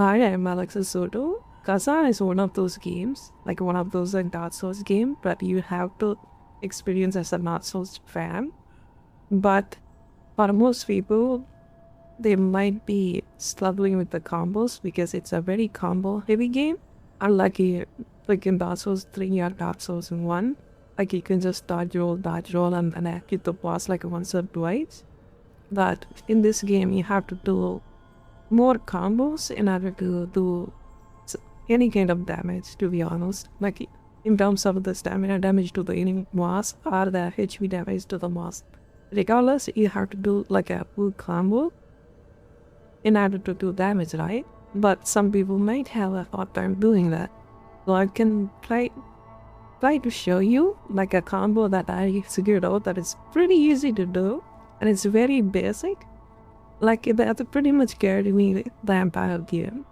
Hi, I'm Alexis Soto. Khazan is one of those games, like one of those Dark Souls game, but you have to experience as a Dark Souls fan. But for most people, they might be struggling with the combos because it's a very combo heavy game. Unlike like in Dark Souls 3 or Dark Souls 1, like you can just dodge roll, and then hit the boss like once or twice. But in this game, you have to do more combos in order to do any kind of damage, to be honest. Like in terms of the stamina damage to the enemy boss or the HP damage to the boss. Regardless, you have to do like a full combo in order to do damage, right? But some people might have a hard time doing that. So I can try to show you like a combo that I figured out that is pretty easy to do and it's very basic. Like that's pretty much carried me the entire game.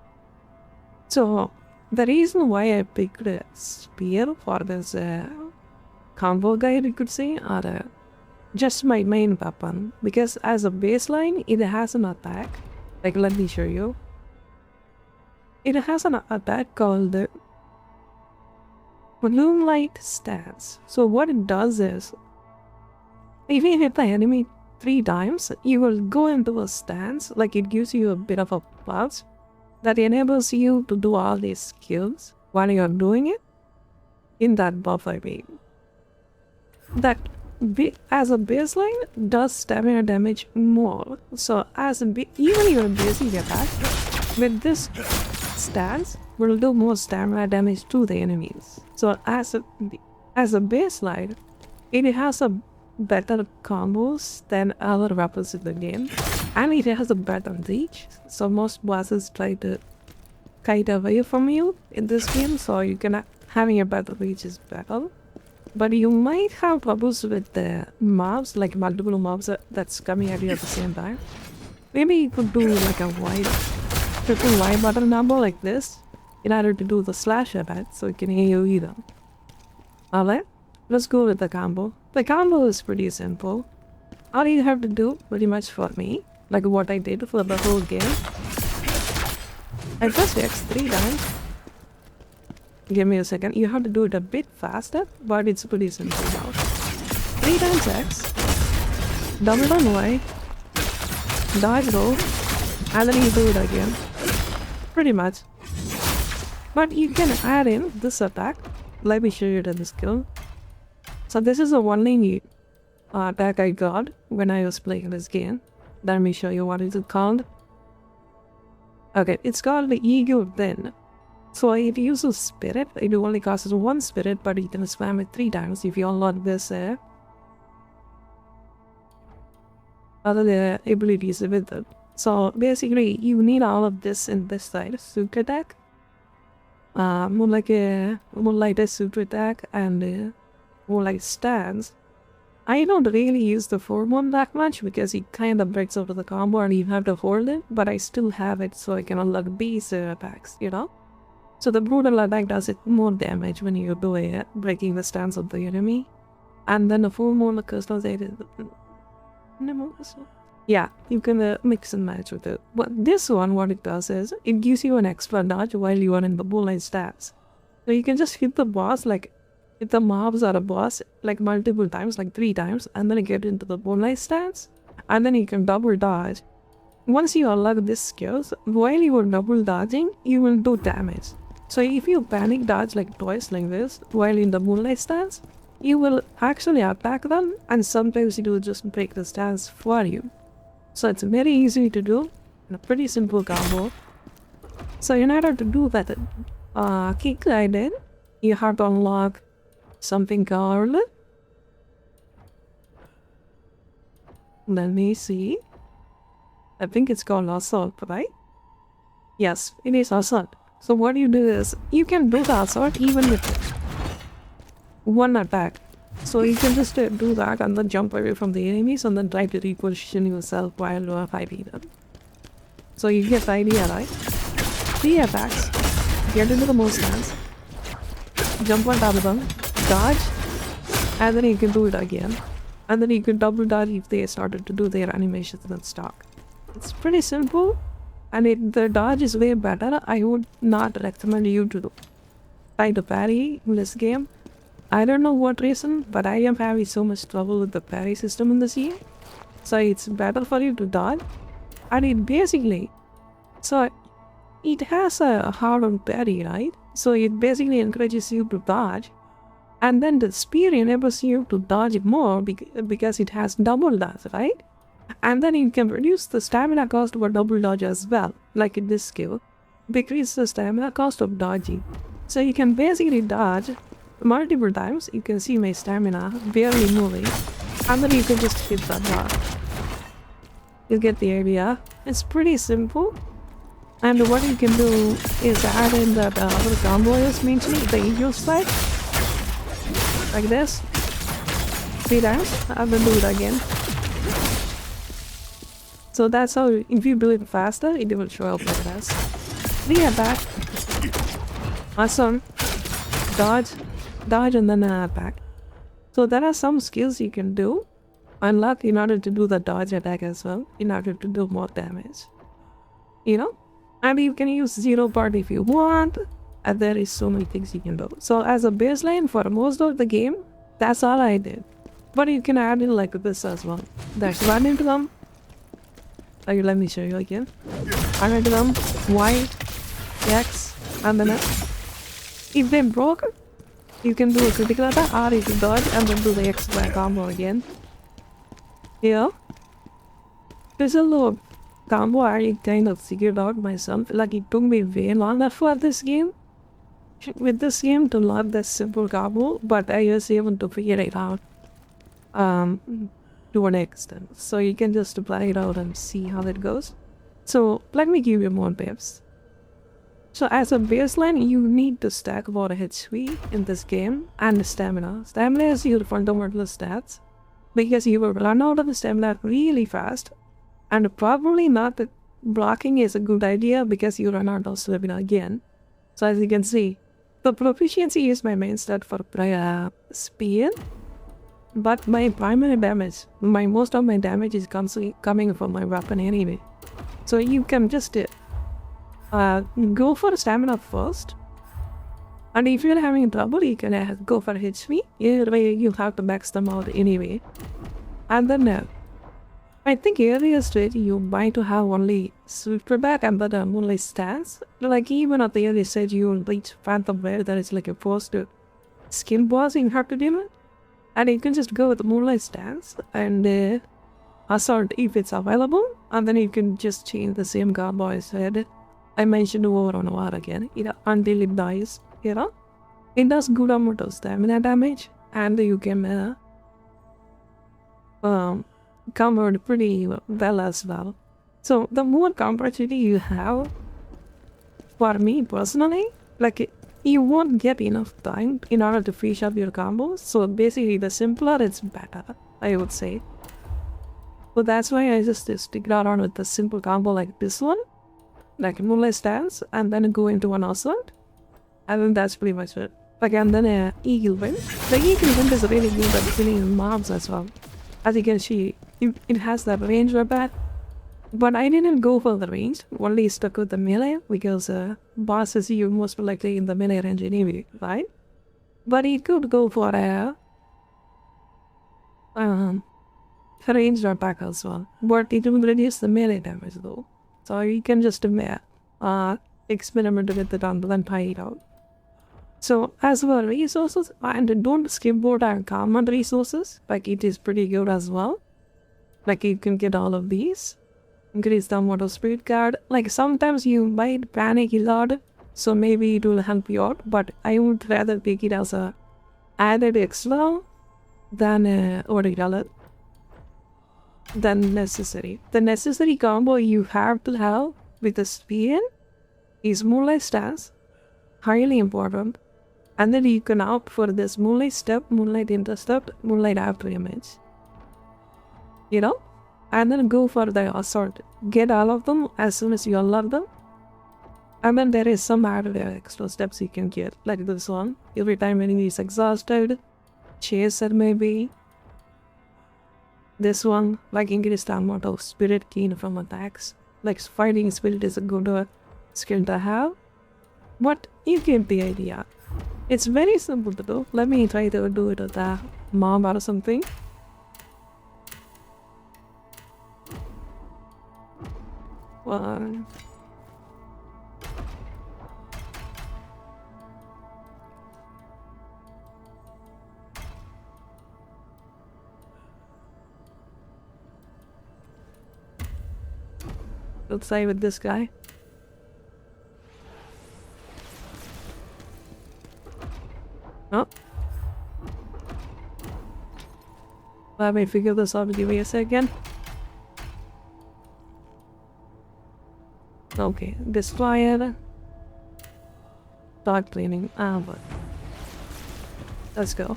So the reason why I picked a spear for this combo guide, you could say, or just my main weapon, because as a baseline it has an attack. Like let me show you. It has an attack called the Moonlight Stance. So what it does is, if you hit the enemy 3 times, you will go into a stance, like it gives you a bit of a plus that enables you to do all these skills while you're doing it in that buffer beam. That as a baseline does stamina damage more. So as even your basic attack with this stance will do more stamina damage to the enemies. So as a baseline, it has a better combos than other weapons in the game, and it has a better reach. So most bosses try to kite away from you in this game, so you can having a better reach is better. But you might have troubles with the mobs, like multiple mobs that's coming at you at the same time. Maybe you could do like a triple Y button number like this in order to do the slash attack, so it can AoE them. Alright, let's go with the combo. The combo is pretty simple. All you have to do, pretty much for me, like what I did for the whole game, I pressed X 3 times. Give me a second. You have to do it a bit faster, but it's pretty simple now. 3 times X, double on Y, dodge roll, and then you do it again. Pretty much. But you can add in this attack. Let me show you the skill. So this is the only attack I got when I was playing this game. Let me show you what is it called. Okay, it's called the Ego Then. So it uses spirit. It only costs 1 spirit, but you can spam it 3 times if you unlock this other abilities with it. So basically, you need all of this in this side. Super attack, Moonlight super attack, and Moonlight Stance. I don't really use the form one that much because it kind of breaks out of the combo and you have to hold it, but I still have it so I can unlock these attacks, you know? So the brutal attack does it more damage when you do it, breaking the stance of the enemy. And then the full moon crystal, yeah, you can mix and match with it. But this one, what it does is, it gives you an extra dodge while you are in the Moonlight Stance. So you can just hit the boss, like, hit the mobs or a boss, like multiple times, like 3 times, and then you get into the Moonlight Stance, and then you can double dodge. Once you unlock this skills, while you are double dodging, you will do damage. So if you panic dodge like twice like this, while in the Moonlight Stance, you will actually attack them, and sometimes it will just break the stance for you. So it's very easy to do, and a pretty simple combo. So in order to do that kick I did, you have to unlock something called, let me see, I think it's called Assault, right? Yes, it is Assault. So what you do is, you can do the Assault even with 1 attack. So you can just do that and then jump away from the enemies and then try to reposition yourself while fighting them. So you get the idea, right? 3 attacks, get into the moon stance, jump on top of them, dodge, and then you can do it again. And then you can double dodge if they started to do their animations and stock. It's pretty simple, And the dodge is way better. I would not recommend you to try to parry in this game. I don't know what reason, but I am having so much trouble with the parry system in this game. So it's better for you to dodge. And it basically, so it has a hard on parry, right? So it basically encourages you to dodge. And then the spear enables you to dodge more because it has double dodge, right? And then you can reduce the stamina cost for double dodge as well, like in this skill. Decrease the stamina cost of dodging. So you can basically dodge multiple times. You can see my stamina barely moving. And then you can just hit that bar. You get the idea. It's pretty simple. And what you can do is add in that other combo I was mentioning, the angel slide. Like this. 3 times. And then do it again. So that's how, if you do it faster, it will show up like this. 3 attack. Awesome. Dodge. Dodge and then attack. So there are some skills you can do. Unlock in order to do the dodge attack as well. In order to do more damage. You know? And you can use zero part if you want. And there is so many things you can do. So as a baseline for most of the game, that's all I did. But you can add in like this as well. There's one into them. Okay, let me show you again. One into them. White. X. And then if they broke, you can do a critical attack or you can dodge and then do the X by combo again. Yeah. There's a little combo I kind of figured out myself. Like it took me way longer for this game. With this game to learn this simple combo, but I was able to figure it out to an extent. So you can just apply it out and see how it goes. So let me give you more tips. So as a baseline, you need to stack more HP in this game and stamina. Stamina is your fundamental stats because you will run out of stamina really fast, and probably not that blocking is a good idea because you run out of stamina again. So as you can see, the proficiency is my main stat for speed, but my primary damage, most of my damage is coming from my weapon anyway. So you can just go for stamina first, and if you're having trouble, you can go for HP. Either way, you have to max them out anyway. And then I think earlier stage you might have only Swift back and then only stance. Like even at the early stage you will reach Phantom where there is like a first skill boss you have to deal with. And you can just go with the Moonlight stance and assault if it's available, and then you can just change the same combo I said. I mentioned over and over again, until it dies, It does good amount of stamina damage, and you can covered pretty well as well. So the more complexity you have, for me personally, like you won't get enough time in order to finish up your combos. So basically the simpler it's better, I would say. So that's why I just stick around with the simple combo like this one, like Moonlight Stance, and then go into an assault. And then that's pretty much it. Like, and then Eagle Wind. The Eagle Wind is really good at killing mobs as well. As you can see, it has that range weapon. But I didn't go for the range, only stuck with the melee, because bosses you most likely in the melee range anyway, right? But it could go for a ranged attack as well. But it will reduce the melee damage though. So you can just experiment with it and then try it out. So as for resources, and don't skip out our common resources, like it is pretty good as well. Like you can get all of these. Increase the amount of spirit card. Like sometimes you might panic a lot, so maybe it will help you out, but I would rather take it as a added extra than what do you call it? Than necessary. The necessary combo you have to have with the spear is Moonlight Stance, highly important, and then you can opt for this Moonlight Step, Moonlight Intercept, Moonlight After Image. And then go for the assault. Get all of them as soon as you unlock them. And then there is some added extra steps you can get, like this one. Every time enemy is exhausted, chaser maybe. This one, like increase the amount of spirit gain from attacks. like fighting spirit is a good skill to have. But you get the idea. It's very simple to do. Let me try to do it with a mob or something. One. Let's say with this guy. Oh. Let me figure this out. Give me a second. Okay, destroyer. Dark cleaning. Ah, but let's go.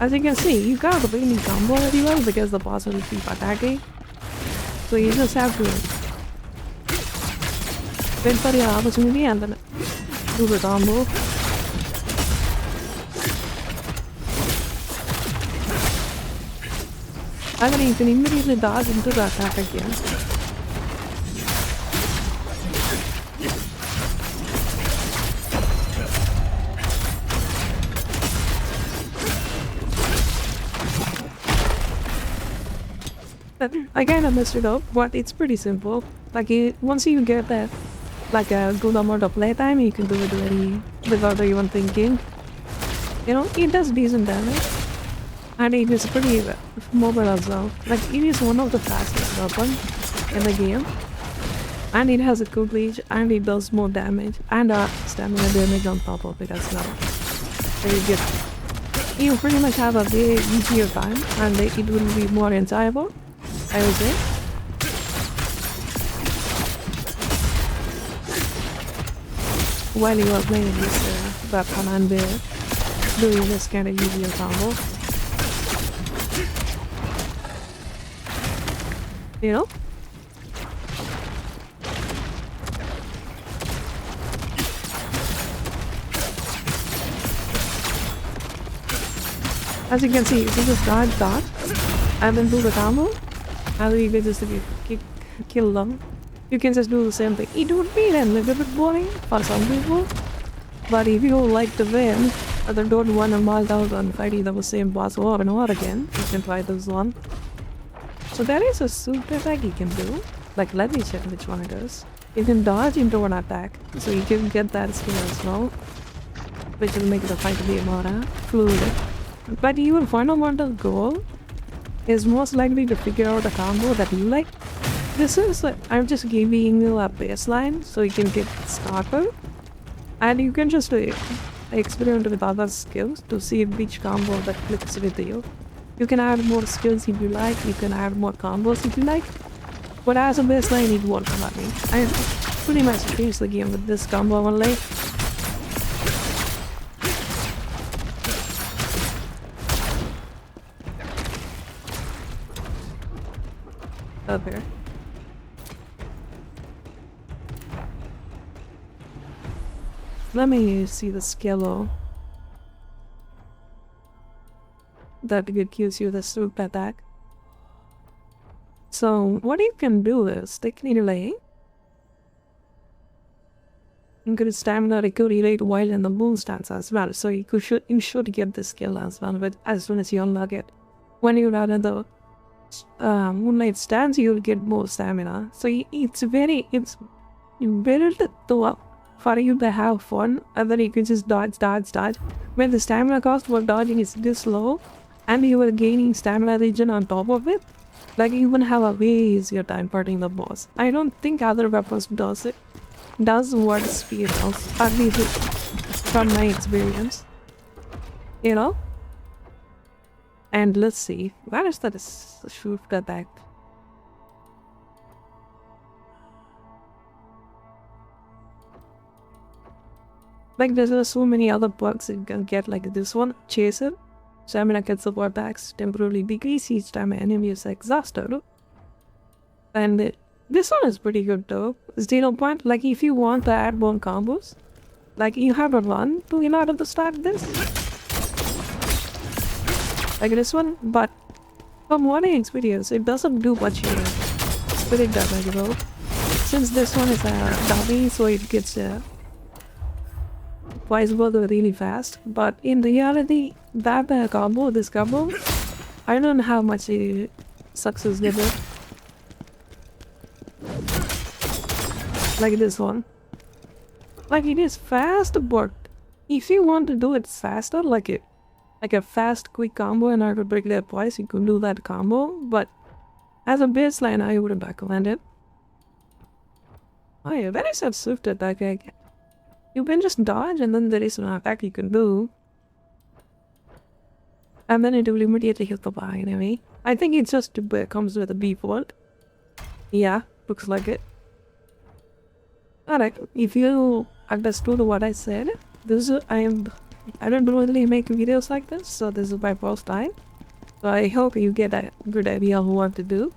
As you can see, you got the beanie combo really well because the boss will keep attacking. So you just have to wait for your opportunity and then do the combo. And then you can immediately dodge into the attack again. I kinda messed it up, but it's pretty simple. Like, once you get that, like a good amount of playtime, you can do it very without even thinking. You know, it does decent damage. And it is pretty mobile as well. Like, it is one of the fastest weapons in the game. And it has a good reach, and it does more damage, and stamina damage on top of it as well. Very good. You pretty much have a very easier time, and it will be more enjoyable, I would say. While you are playing this weapon and doing this kind of easier combo. You know? As you can see, this is dodge, and then do the combo, and then you can just kill them. You can just do the same thing. It would be a little bit boring for some people, but if you like to win, and then don't want to march out and fighting the same boss over and over again, you can try this one. So there is a super attack you can do. Like, let me check which one it is. You can dodge into an attack, so you can get that skill as well, which will make the fight be more fluid. But your fundamental goal is most likely to figure out a combo that you like. This is, I'm just giving you a baseline so you can get started, and you can just experiment with other skills to see which combo that clicks with you. You can add more skills if you like, you can add more combos if you like, but as a baseline it won't for me. I pretty much finished the game with this combo only. Okay. Let me see the skill that gives you the super attack. So what you can do is technically increase stamina recovery rate while in the moon stance as well. So you should get the skill as well, but as soon as you unlock it. When you are in the moonlight stance, you'll get more stamina. So it's built to for you to have fun, and then you can just dodge. When the stamina cost for dodging is this low, and you are gaining stamina regen on top of it, like you will have a way easier time fighting the boss. I don't think other weapons does what speed does, at least from my experience. You know? And let's see, where is that shoot attack? Like, there's so many other bugs you can get, like this one, Chaser. Stamina can support attacks temporarily decrease each time an enemy is exhausted. And this one is pretty good though. 0 point, like if you want to add more combos, like you have a run to in order to start this. like this one, but from what I experienced, it doesn't do much spirit damage though. Since this one is a dummy, so it gets twice worth really fast. But in reality, that combo, this combo, I don't know how much success give it. Like this one. Like it is fast, but if you want to do it faster, like a fast, quick combo and I could break that twice, you could do that combo. But as a baseline, I wouldn't recommend it. Oh yeah, there is a swift attack. You can just dodge and then there is an attack you can do. And then it will immediately hit the bar enemy. I think it just comes with a default. Yeah, looks like it. Alright, if you understood what I said, I don't really make videos like this, so this is my first time. So I hope you get a good idea of what to do.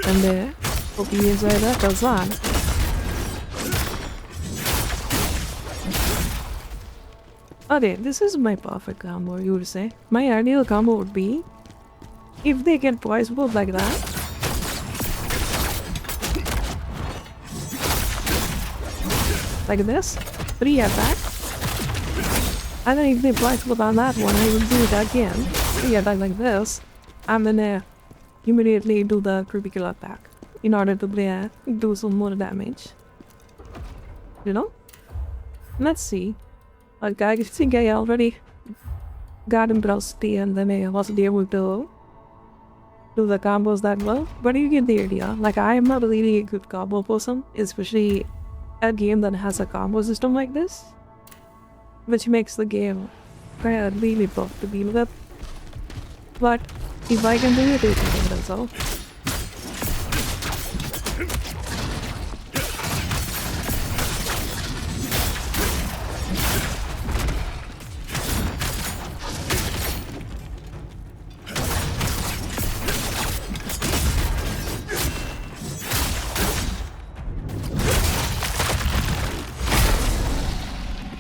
And hope you enjoy that Khazan. Okay, this is my perfect combo, you would say. My ideal combo would be if they get twice both like that. Like this, 3 attack. And then if they twice both on that one, I will do it again. 3 attack like this. And then immediately do the critical attack in order to do some more damage. You know? Let's see. Okay, I think I already got him rusty and then I wasn't able to do the combos that well. But you get the idea. Like, I am not really a good combo person, especially a game that has a combo system like this, which makes the game kind of really tough to deal with. But if I can do it, you can do it as well.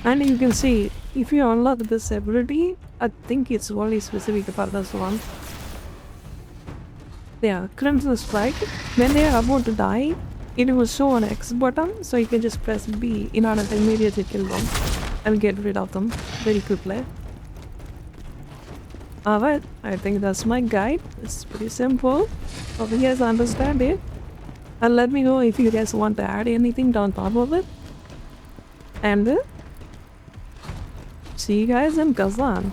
And you can see, if you unlock this ability, I think it's only specific for this one. Yeah, Crimson Strike. When they are about to die, it will show an X button, so you can just press B in order to immediately kill them and get rid of them very quickly. Alright, I think that's my guide. It's pretty simple. Hope you guys understand it. And let me know if you guys want to add anything on top of it. And see you guys in Khazan.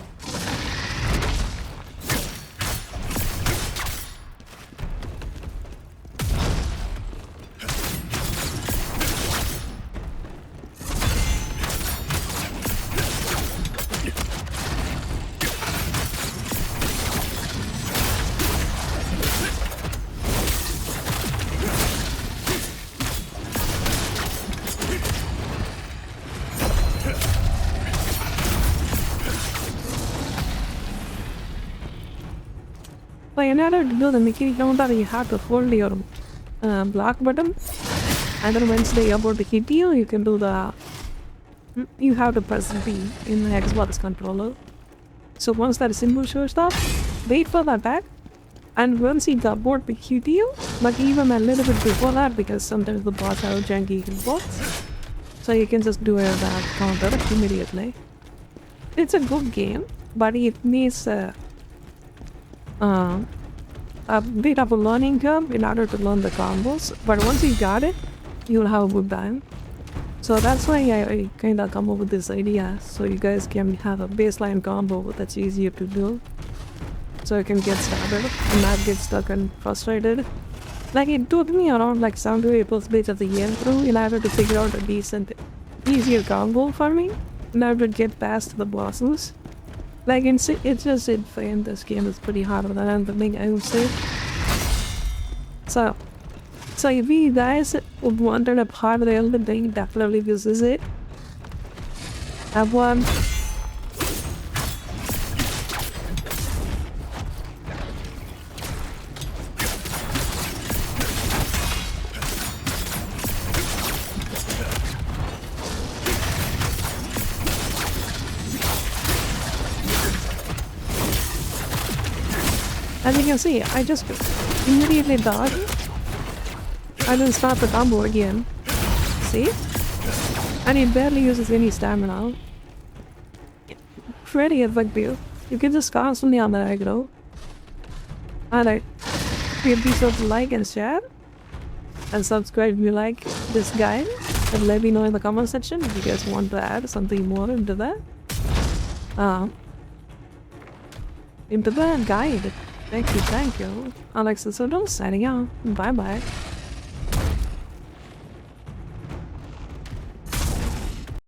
So in order to do the mechanic counter, you have to hold your block button, and then once they are about to hit you, you can do the... You have to press B in the Xbox controller. So once that symbol shows up, wait for the attack, and once it's about to hit you, like even a little bit before that, because sometimes the boss have janky hitbox, so you can just do that counter immediately. It's a good game, but it needs a bit of a learning curve in order to learn the combos, but once you got it, you'll have a good time. So that's why I kind of come up with this idea, so you guys can have a baseline combo that's easier to do, so you can get started and not get stuck and frustrated. Like, it took me around like 7 to 8% of the year through in order to figure out a decent, easier combo for me in order to get past the bosses. Like, it's just insane. This game is pretty harder than anything, I would say. So if you guys wanted a hard rail, then definitely this is it. Have one. As you can see, I just immediately dodge and then start the combo again. See? And it barely uses any stamina. Pretty effective. You can just constantly on the aggro. Alright. Please be sure to like and share. And subscribe if you like this guide. And let me know in the comment section if you guys want to add something more into that. Into the guide. Thank you. Alex Sodom signing out. Bye bye.